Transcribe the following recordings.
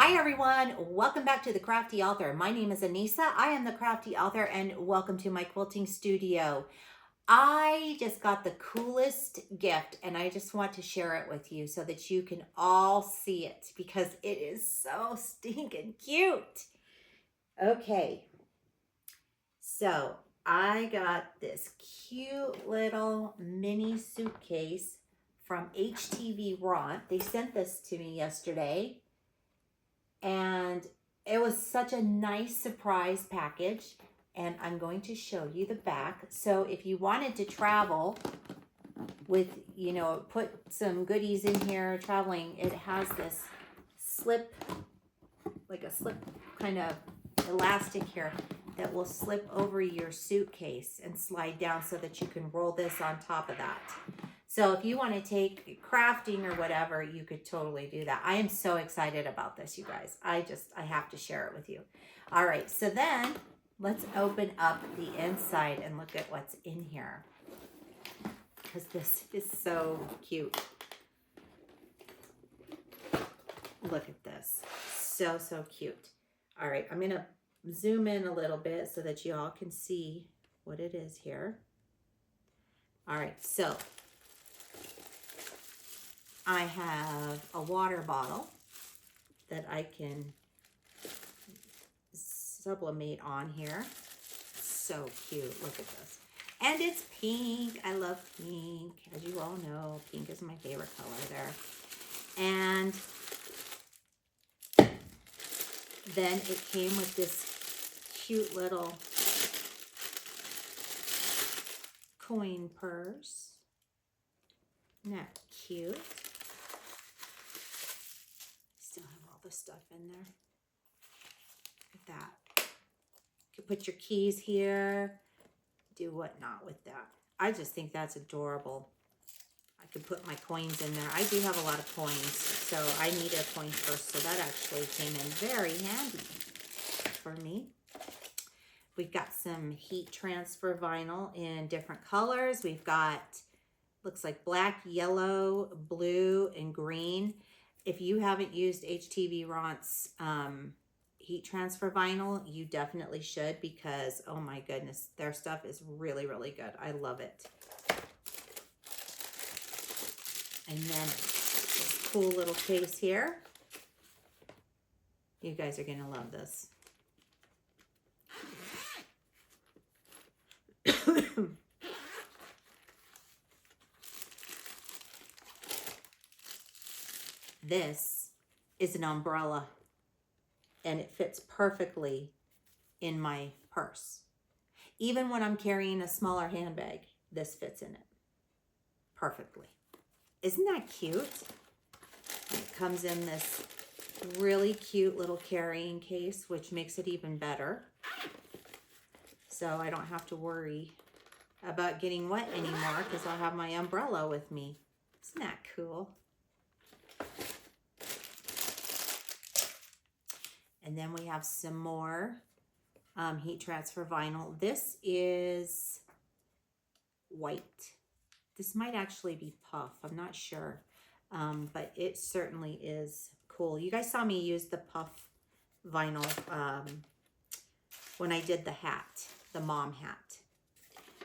Hi everyone, welcome back to the Crafty Author. My name is Anissa. I am the Crafty Author and welcome to my quilting studio. I just got the coolest gift and I just want to share it with you so that you can all see it because it is so stinking cute. Okay, so I got this cute little mini suitcase from HTVRONT. They sent this to me yesterday. And it was such a nice surprise package, and I'm going to show you the back. So if you wanted to travel with, put some goodies in here traveling, it has this slip, like a slip kind of elastic here that will slip over your suitcase and slide down so that you can roll this on top of that. So if you want to take crafting or whatever, you could totally do that. I am so excited about this, you guys. I have to share it with you. All right, so then let's open up the inside and look at what's in here, because this is so cute. Look at this. So, so cute. All right, I'm going to zoom in a little bit so that you all can see what it is here. All right, so I have a water bottle that I can sublimate on here. So cute. Look at this. And it's pink. I love pink. As you all know, pink is my favorite color there. And then it came with this cute little coin purse. Isn't that cute? Still have all the stuff in there. Look at that. You can put your keys here, do whatnot with that. I just think that's adorable. I could put my coins in there. I do have a lot of coins, so I need a coin purse, so that actually came in very handy for me. We've got some heat transfer vinyl in different colors. We've got, looks like black, yellow, blue, and green. If you haven't used HTVRONT's heat transfer vinyl, you definitely should, because, oh my goodness, their stuff is really, really good. I love it. And then this cool little case here. You guys are going to love this. This is an umbrella, and it fits perfectly in my purse. Even when I'm carrying a smaller handbag, this fits in it perfectly. Isn't that cute? And it comes in this really cute little carrying case, which makes it even better. So I don't have to worry about getting wet anymore because I'll have my umbrella with me. Isn't that cool? And then we have some more heat transfer vinyl. This is white. This might actually be puff. I'm not sure. But it certainly is cool. You guys saw me use the puff vinyl when I did the hat, the mom hat.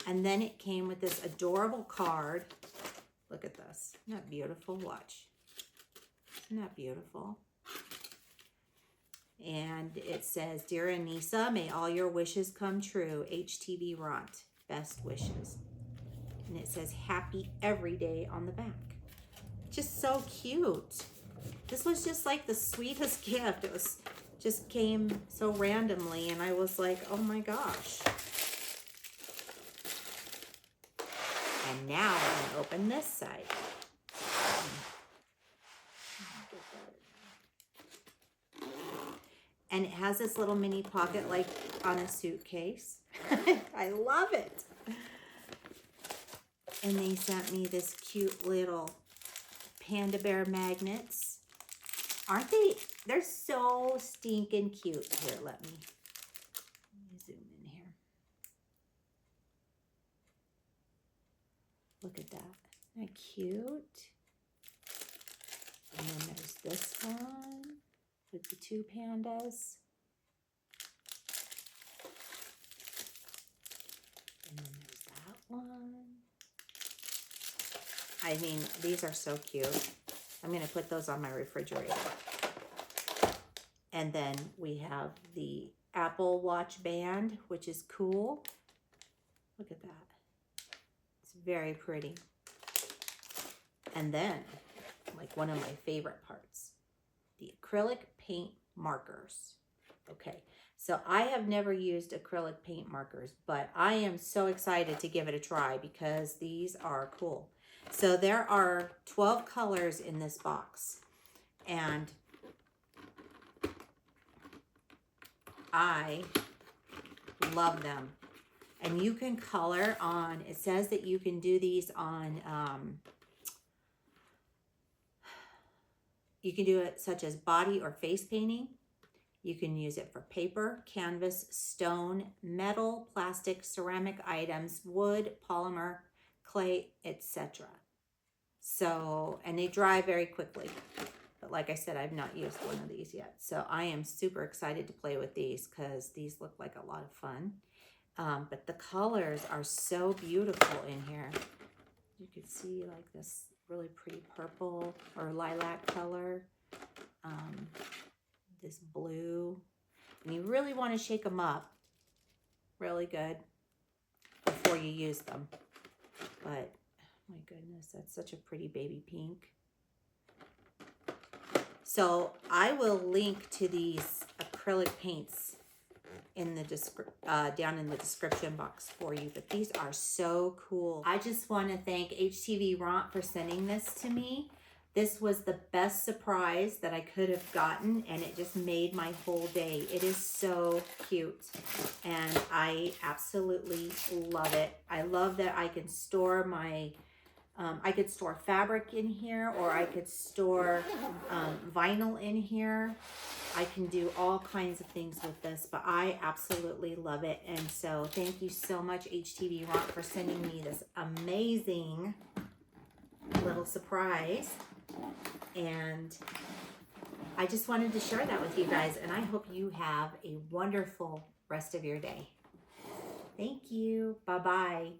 And then it came with this adorable card. Look at this. Isn't that beautiful? Watch. Isn't that beautiful? And it says, "Dear Anissa, may all your wishes come true. HTVRONT, best wishes." And it says, "Happy every day" on the back. Just so cute. This was just like the sweetest gift. It was just came so randomly, and I was like, oh my gosh. And now I'm going to open this side. And it has this little mini pocket like on a suitcase. I love it. And they sent me this cute little panda bear magnets. Aren't they? They're so stinking cute. Here, let me zoom in here. Look at that. Isn't that cute? And then there's this one. with the two pandas. And then there's that one. I mean, these are so cute. I'm going to put those on my refrigerator. And then we have the Apple Watch band, which is cool. Look at that. It's very pretty. And then, like one of my favorite parts, the acrylic paint markers. Okay, so I have never used acrylic paint markers, but I am so excited to give it a try because these are cool. So there are 12 colors in this box, and I love them. And you can color on, it says that you can do these on, you can do it such as body or face painting. You can use it for paper, canvas, stone, metal, plastic, ceramic items, wood, polymer, clay, etc. So, and they dry very quickly. But like I said, I've not used one of these yet. So I am super excited to play with these because these look like a lot of fun. But the colors are so beautiful in here. You can see like this really pretty purple or lilac color. This blue. And you really want to shake them up really good before you use them. But my goodness, that's such a pretty baby pink. So I will link to these acrylic paints in the down in the description box for you, but these are so cool. I just want to thank HTVRONT for sending this to me. This was the best surprise that I could have gotten, and it just made my whole day. It is so cute, and I absolutely love it. I love that I can store my I could store fabric in here, or I could store vinyl in here. I can do all kinds of things with this, but I absolutely love it. And so thank you so much, HTVRONT, for sending me this amazing little surprise. And I just wanted to share that with you guys, and I hope you have a wonderful rest of your day. Thank you. Bye-bye.